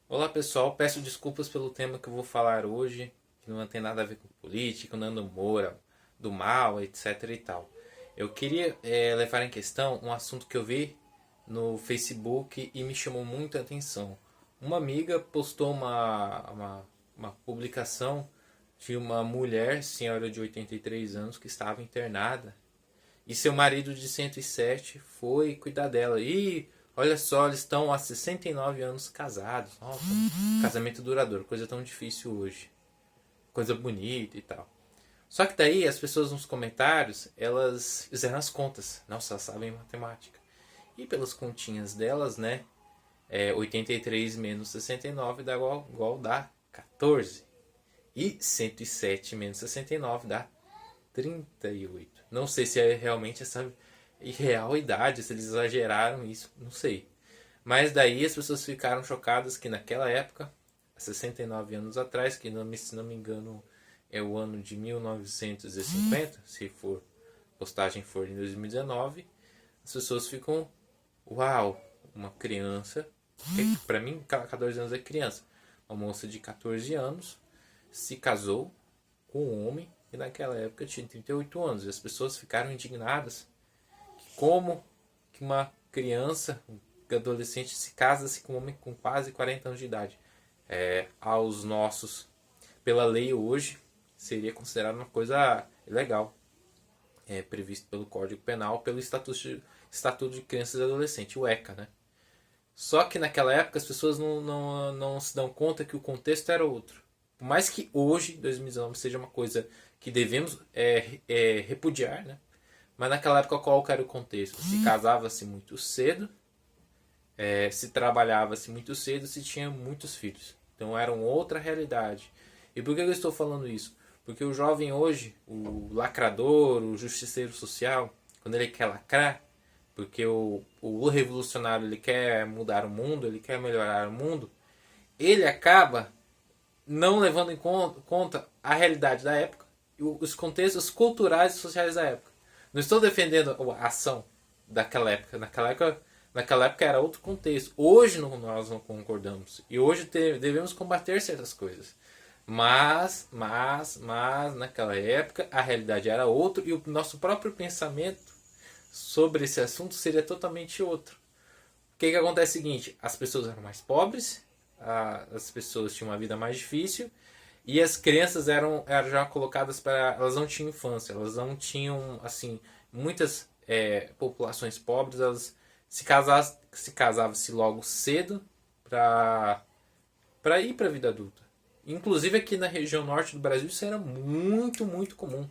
Olá pessoal, peço desculpas pelo tema que eu vou falar hoje, que não tem nada a ver com política, Nando Moura, do mal, etc e tal. Eu queria levar em questão um assunto que eu vi no Facebook e me chamou muita atenção. Uma amiga postou uma publicação de uma mulher, senhora de 83 anos, que estava internada e seu marido de 107 foi cuidar dela. E olha só, eles estão há 69 anos casados. Nossa, casamento duradouro, coisa tão difícil hoje. Coisa bonita e tal. Só que daí as pessoas nos comentários, elas fizeram as contas. Nossa, elas sabem matemática. E pelas continhas delas, né? 83 menos 69 dá igual dá 14. E 107 menos 69 dá 38. Não sei se é realmente essa real idade, se eles exageraram isso, não sei. Mas daí as pessoas ficaram chocadas que naquela época, há 69 anos atrás, que se não me engano é o ano de 1950, se for postagem for em 2019, as pessoas ficam, uau, uma criança, para mim 14 anos é criança, uma moça de 14 anos se casou com um homem que naquela época tinha 38 anos. E as pessoas ficaram indignadas que como que uma criança, um adolescente, se casa-se com um homem com quase 40 anos de idade. Aos nossos, pela lei hoje, seria considerado uma coisa ilegal. Previsto pelo Código Penal, pelo Estatuto de Crianças e Adolescentes, o ECA, né? Só que naquela época as pessoas não se dão conta que o contexto era outro. Por mais que hoje, 2019, seja uma coisa que devemos repudiar, né? Mas naquela época qual era o contexto? Se casava-se muito cedo, se trabalhava-se muito cedo, se tinha muitos filhos. Então era uma outra realidade. E por que eu estou falando isso? Porque o jovem hoje, o lacrador, o justiceiro social, quando ele quer lacrar, porque o revolucionário ele quer mudar o mundo, ele quer melhorar o mundo, ele acaba não levando em conta a realidade da época e os contextos culturais e sociais da época. Não estou defendendo a ação daquela época. Naquela época era outro contexto. Hoje nós não concordamos. E hoje devemos combater certas coisas. Mas, naquela época a realidade era outra e o nosso próprio pensamento sobre esse assunto seria totalmente outro. O que acontece é o seguinte, as pessoas eram mais pobres, as pessoas tinham uma vida mais difícil e as crianças eram já colocadas para... Elas não tinham infância, elas não tinham, assim, muitas populações pobres, elas se casavam-se logo cedo para ir para a vida adulta. Inclusive aqui na região norte do Brasil isso era muito, muito comum.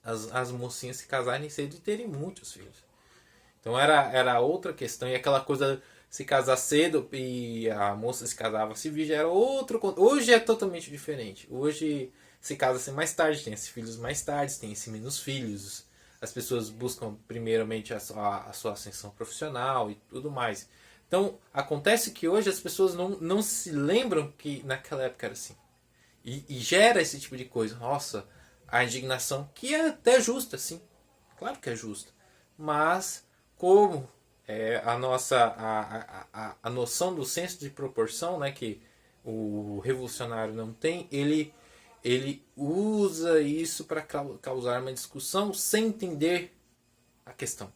As mocinhas se casarem cedo e terem muitos filhos. Então era outra questão. E aquela coisa se casar cedo e a moça se casava se virgem era outro. Hoje é totalmente diferente. Hoje se casa-se mais tarde, tem esses filhos mais tarde, tem-se menos filhos. As pessoas buscam primeiramente a sua ascensão profissional e tudo mais. Então acontece que hoje as pessoas não se lembram que naquela época era assim. E gera esse tipo de coisa. Nossa, a indignação, que é até justa, sim. Claro que é justa. Mas como a nossa a noção do senso de proporção, né, que o revolucionário não tem, ele usa isso para causar uma discussão sem entender a questão.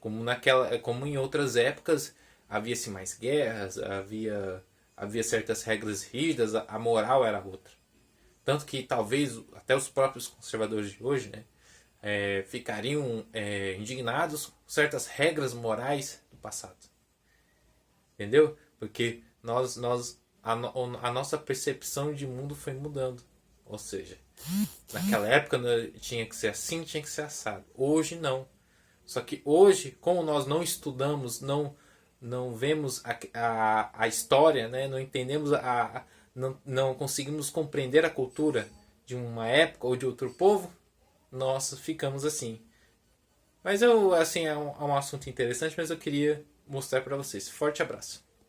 Como em outras épocas havia-se mais guerras, havia certas regras rígidas, a moral era outra. Tanto que talvez até os próprios conservadores de hoje, né, ficariam indignados com certas regras morais do passado. Entendeu? Porque a nossa percepção de mundo foi mudando. Ou seja, naquela época tinha que ser assim, tinha que ser assado. Hoje não. Só que hoje, como nós não estudamos, não vemos a história, né, não entendemos não conseguimos compreender a cultura de uma época ou de outro povo, nós ficamos assim. Mas assim, é um assunto interessante, mas eu queria mostrar para vocês. Forte abraço.